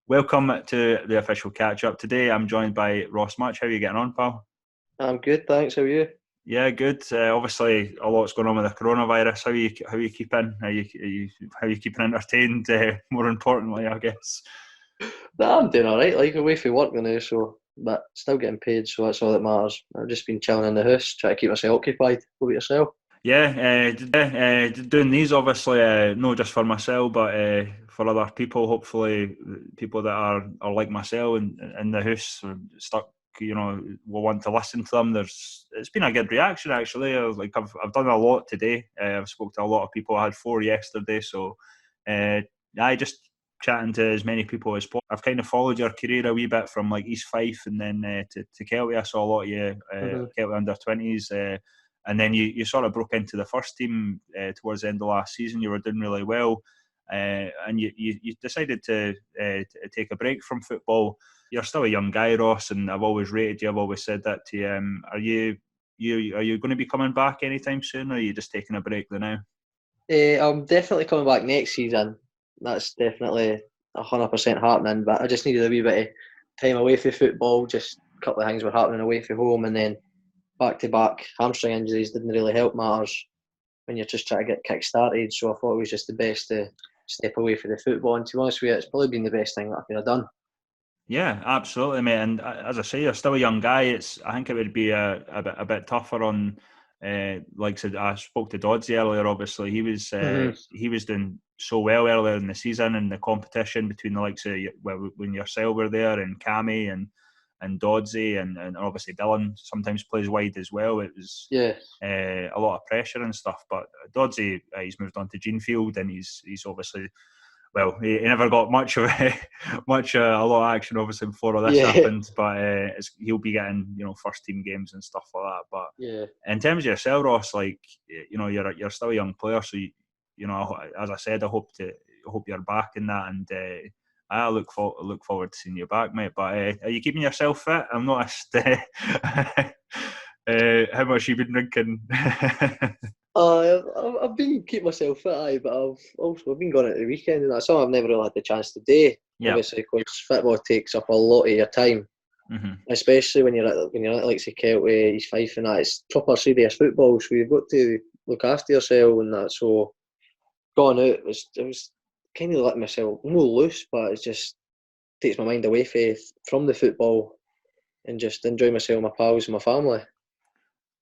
Welcome to the official catch-up. Today I'm joined by Mutch. How are you getting on, pal? I'm good, thanks. How are you? Yeah, good. Obviously, a lot's going on with the coronavirus. How are you keeping? How are you keeping entertained? More importantly, I guess. Nah, I'm doing all right. Like away from work now, but still getting paid, so that's all that matters. I've just been chilling in the house, trying to keep myself occupied. What about yourself? Doing these obviously not just for myself, but for other people. Hopefully, people that are like myself and in the house stuck. Will want to listen to them. It's been a good reaction actually. I've done a lot today. I've spoke to a lot of people. I had 4 yesterday, so I just chatting to as many people as possible. I've kind of followed your career a wee bit from like East Fife and then to Kelty. I saw a lot of you hmm Kelty under 20s. And then you sort of broke into the first team towards the end of last season. You were doing really well, and you decided to take a break from football. You're still a young guy, Ross, and I've always rated you. I've always said that to you. Are you going to be coming back anytime soon, or are you just taking a break now? I'm definitely coming back next season. That's definitely 100% happening. But I just needed a wee bit of time away from football. Just a couple of things were happening away from home, and then back to back hamstring injuries didn't really help matters when you're just trying to get kick started. So I thought it was just the best to step away from the football. And to be honest with you, it's probably been the best thing that I could have done. Yeah, absolutely, mate. And as I say, you're still a young guy. I think it would be a bit tougher on. Like I said, I spoke to Doddsy earlier. Obviously, he was doing so well earlier in the season, and the competition between the likes of when yourself were there and Cammy and Doddsy and obviously Dylan sometimes plays wide as well. It was Yeah. a lot of pressure and stuff. But Doddsy, he's moved on to Genefield, and he's obviously he never got much of a lot of action obviously before all this Yeah. happened, but he'll be getting first team games and stuff like that. But Yeah. in terms of yourself, Ross, like you're still a young player, so as I said, I hope you're back in that, and I look forward to seeing you back, mate. But are you keeping yourself fit? I've noticed how much you've been drinking. I've been keeping myself fit, but I've been going at the weekend, and that's something I've never really had the chance to do. Yeah. Obviously, because football takes up a lot of your time, Hmm. especially when you're at like say Kelty, East Fife, and that. It's proper serious football, so you've got to look after yourself and that. So going out it was kind of letting myself no loose, but it just takes my mind away from the football and just enjoy myself, my pals, and my family.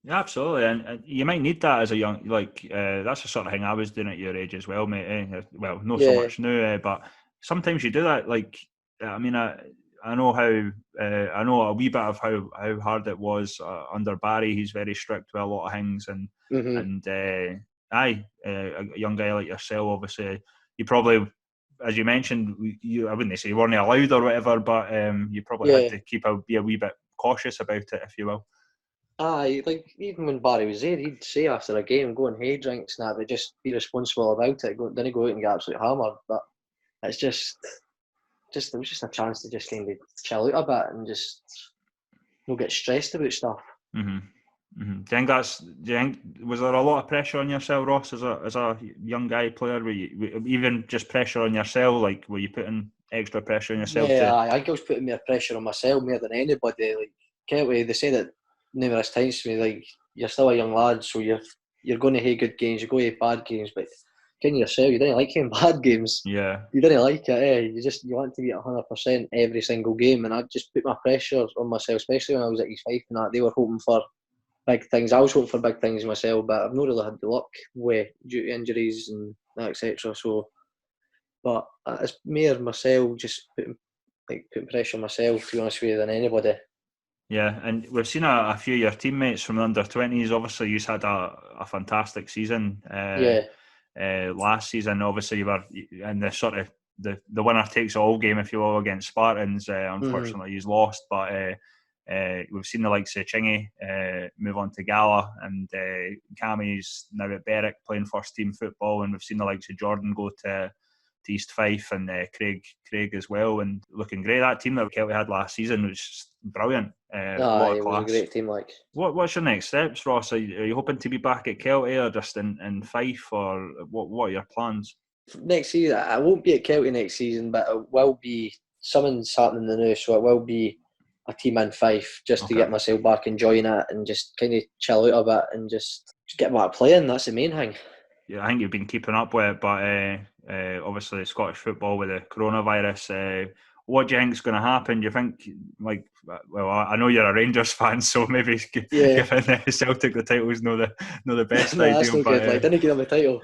Yeah, absolutely, and you might need that as a young that's the sort of thing I was doing at your age as well, mate. Well, not so Yeah. much now, but sometimes you do that. Like, I mean, I know how I know a wee bit of how hard it was under Barry. He's very strict with a lot of things, Mhm. and a young guy like yourself, obviously, you probably, as you mentioned, I wouldn't say you weren't allowed or whatever, but you probably had Yeah. to be a wee bit cautious about it, if you will. Aye, like even when Barry was there, he'd say after a game, go and hay drinks and that, but just be responsible about it. Didn't go out and get absolutely hammered. But it's just it was just a chance to just kind of chill out a bit and just not get stressed about stuff. Hmm. Hmm. Do you think was there a lot of pressure on yourself, Ross, as a young guy player? Even just pressure on yourself? Like, were you putting extra pressure on yourself Yeah, to? I think I was putting more pressure on myself more than anybody. Like, Kelty, they say that numerous times to me, like, you're still a young lad, so you're going to hate good games, you're going to hate bad games, but kind of yourself, you didn't like having bad games. Yeah. You didn't like it, eh? You want to be at 100% every single game, and I just put my pressure on myself, especially when I was at East Fife and that. They were hoping for big things. I was hoping for big things myself, but I've not really had the luck with due to injuries and etc. So, but it's more myself just putting pressure on myself, to be honest with you, than anybody. Yeah, and we've seen a few of your teammates from the under 20s. Obviously, you've had a fantastic season Yeah. last season. Obviously, you were in the sort of the winner takes all game, if you will, against Spartans. Mm-hmm. Unfortunately, he's lost, but we've seen the likes of Chingy move on to Gala, and Cammy's now at Berwick playing first team football, and we've seen the likes of Jordan go to East Fife and Craig as well, and looking great. That team that Kelty had last season was just brilliant. A lot Aye, of it was a class. great team. Like What's your next steps, Ross? Are you hoping to be back at Kelty or just in Fife, or what are your plans? next season, I won't be at Kelty next season, but I will be something's happening in the news, so it will be a team in Fife just to Okay. get myself back enjoying it and just kind of chill out a bit and just get back playing. That's the main thing. Yeah, I think you've been keeping up with it, but obviously Scottish football with the coronavirus. What do you think is going to happen? Do you think, well, I know you're a Rangers fan, so maybe Yeah. giving Celtic the titles no the best No, that's idea. no good. Like, didn't give them the title.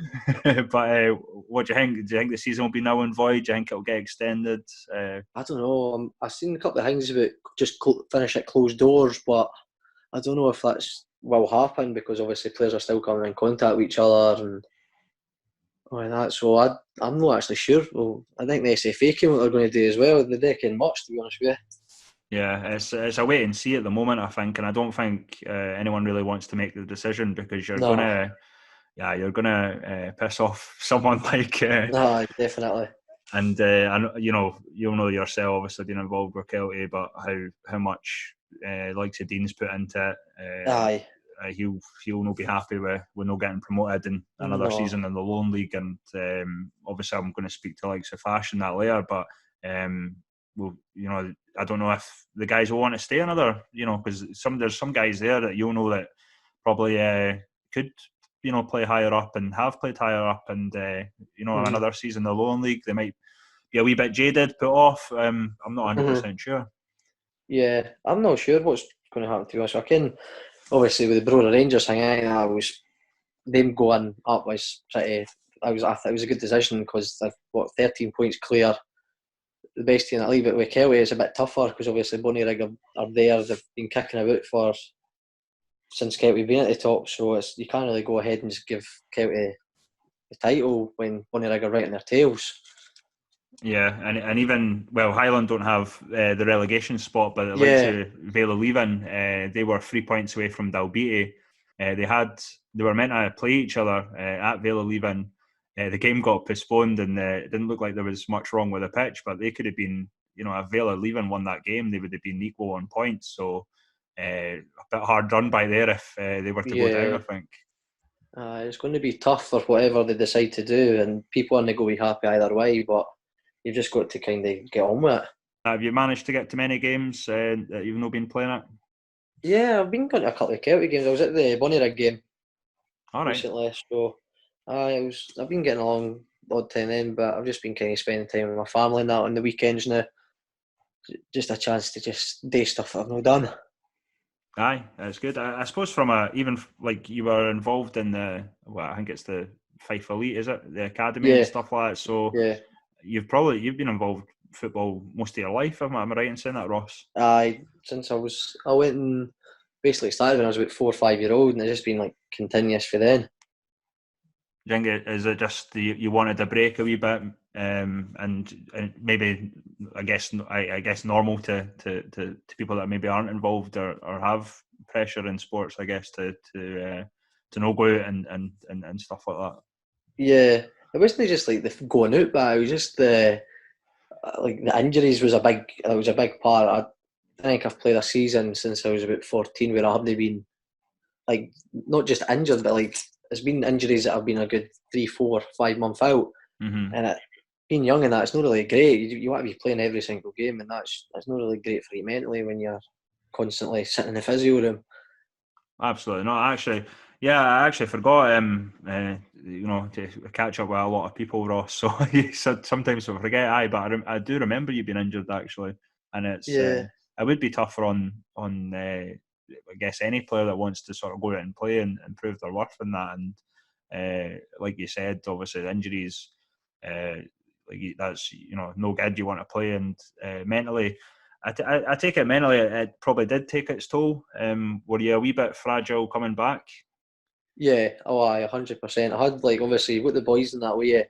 But what do you think? Do you think the season will be null and void? Do you think it'll get extended? I don't know. I've seen a couple of things about just finish at closed doors, but I don't know if that's will happen because obviously players are still coming in contact with each other and that. So I'm not actually sure. Well, I think the SFA came what they're going to do as well. They reckon much, to be honest with you. Yeah, it's a wait and see at the moment, I think, and I don't think anyone really wants to make the decision because No, you're gonna piss off someone like no, definitely. and you'll know yourself, obviously being involved with Kelty, but how much likes of Dean's put into it. Aye, He'll not be happy with not getting promoted in another no. season in the Lone League, and obviously I'm going to speak to likes of Fashion that later, but well, I don't know if the guys will want to stay another, because there's some guys there that you'll know that probably could play higher up and have played higher up, and Mm-hmm. another season in the Lone League they might be a wee bit jaded, put off. I'm not Mm-hmm. 100% sure. Yeah, I'm not sure what's going to happen to us. I can obviously with the Brora Rangers thing, I think that was them going up was pretty. I thought it was a good decision because they've 13 points clear, the best team in the league. But with Kelty, it's a bit tougher because obviously Bonnyrigg are there. They've been kicking about for since Kelty been at the top, so you can't really go ahead and just give Kelty the title when Bonnyrigg are right in their tails. Yeah, and even Highland don't have the relegation spot, but the likes Yeah, of Vale Leven, they were 3 points away from Dalbeattie. They were meant to play each other at Vale Leven. The game got postponed, and it didn't look like there was much wrong with the pitch. But they could have been, if Vale Leven won that game, they would have been equal on points. So a bit hard done by there if they were to go down, yeah. I think. It's going to be tough for whatever they decide to do, and people aren't going to be happy either way. But you've just got to kind of get on with it. Have you managed to get to many games that you've not been playing at? Yeah, I've been going to a couple of Celtic games. I was at the Bonnyrigg game All right. recently, so I've been getting along odd time then, but I've just been kind of spending time with my family and that on the weekends now. Just a chance to just do stuff that I've not done. Aye, that's good. I suppose from like you were involved in I think it's the Fife Elite, is it? The academy and Yeah, stuff like that. So yeah. you've been involved in football most of your life. Am I right in saying that, Ross? Since I went and basically started when I was about 4 or 5 years old, and it's just been like continuous for then. Do you think is it just you wanted a break a wee bit, and maybe I guess normal to people that maybe aren't involved or have pressure in sports, I guess to not go out and stuff like that. Yeah, it wasn't just like the going out, but it was just the injuries was a big. It was a big part. I think I've played a season since I was about 14 where I haven't been like not just injured, but like it's been injuries that have been a good 3, 4, 5 months out, Mm-hmm. and being young and that it's not really great. You want to be playing every single game, and that's not really great for you mentally when you're constantly sitting in the physio room. Absolutely not. Actually, yeah, I actually forgot. To catch up with a lot of people, Ross. So you said sometimes I forget. But I do remember you being injured actually, and Yeah, it would be tougher on I guess any player that wants to sort of go out and play and prove their worth in that. And like you said, obviously the injuries, uh, that's no good. You want to play and mentally. I take it mentally, it probably did take its toll. Were you a wee bit fragile coming back? yeah. Oh, 100%. I had like obviously with the boys in that way.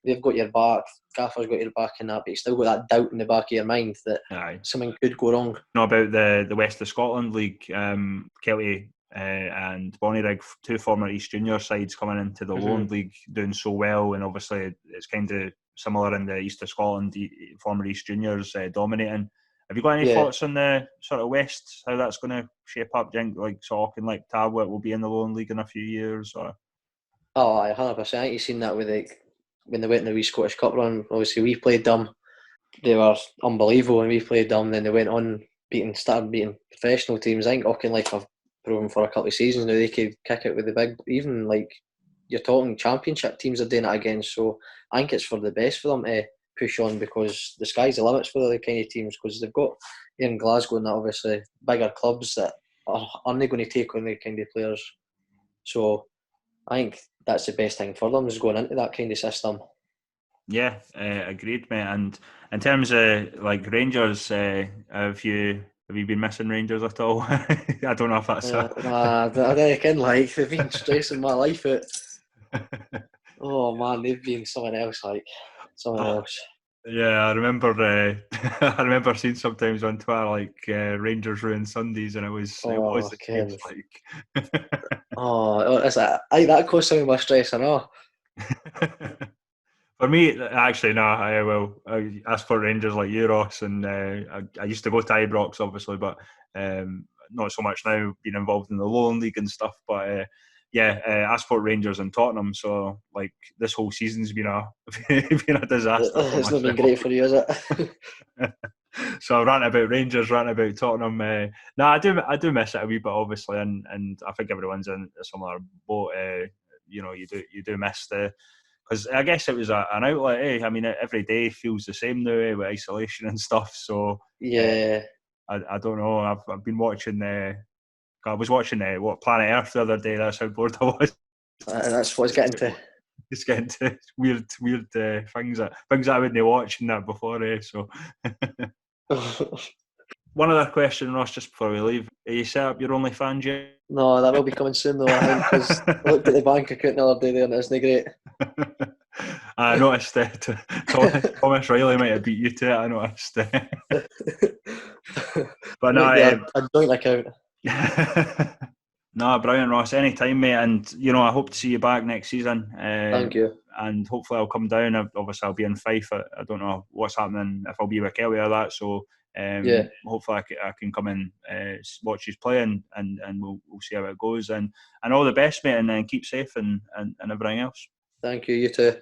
They've got your back, Gaffer's got your back in that, but you still got that doubt in the back of your mind that Aye. something could go wrong. Know about the West of Scotland League, Kelty and Bonnyrigg, two former East Junior sides coming into the Mm-hmm. Lone League doing so well, and obviously it's kind of similar in the East of Scotland, former East Juniors dominating. Have you got any Yeah. thoughts on the sort of West, how that's going to shape up? Do you think like Salk like Tablet will be in the Lone League in a few years? Or Oh, 100%. I think you've seen that with when they went in the wee Scottish Cup run. Obviously, we played them. they were unbelievable when we played them. Then they went on started beating professional teams. I think Auchinleck have proven for a couple of seasons now they could kick it with the big. Even like you're talking championship teams are doing it again. So I think it's for the best for them to push on, because the sky's the limits for the kind of teams, because they've got here in Glasgow and that obviously bigger clubs that aren't going to take on the kind of players. So I think that's the best thing for them, is going into that kind of system. Yeah, agreed, mate. And in terms of like Rangers, have you been missing Rangers at all? I don't know if that's Nah, I don't reckon, like, they've been stressing my life out. Oh man, they've been something else, like something else. Yeah, I remember. I remember seeing sometimes on Twitter like Rangers ruin Sundays, and it was Oh, the case. Ken. Like, Oh, is that? I think that caused some of my stress. I know. for me, actually, no. I will. As for Rangers, like you, Ross, and I used to go to Ibrox, obviously, but not so much now. Being involved in the Lowland League and stuff, but yeah, as for Rangers and Tottenham, so like this whole season's been a been a disaster for It's not been myself. great for you, is it? So I rant about Rangers, rant about Tottenham. No, I do miss it a wee bit, obviously, and I think everyone's in a similar boat. You do miss the, because I guess it was an outlet. I mean, every day feels the same now, with isolation and stuff. So Yeah, I don't know. I've been watching. I was watching what Planet Earth the other day. That's how bored I was. that's what it's getting to. Just getting to weird things that I wouldn't watch in that before. So. One other question, Ross, just before we leave. Are you set up your OnlyFans yet? No, that will be coming soon though, I think, because I looked at the bank account the other day there and it's not great. I noticed that Thomas Riley might have beat you to it. I noticed. But no, Might be a joint account. no, brilliant, Ross. Anytime, mate. And I hope to see you back next season. Thank you. And hopefully I'll come down. Obviously I'll be in Fife. I don't know what's happening, if I'll be with Kelty or that. So Yeah, hopefully I can come and watch you play, and we'll see how it goes. And all the best, mate. And keep safe and everything else. thank you. You too.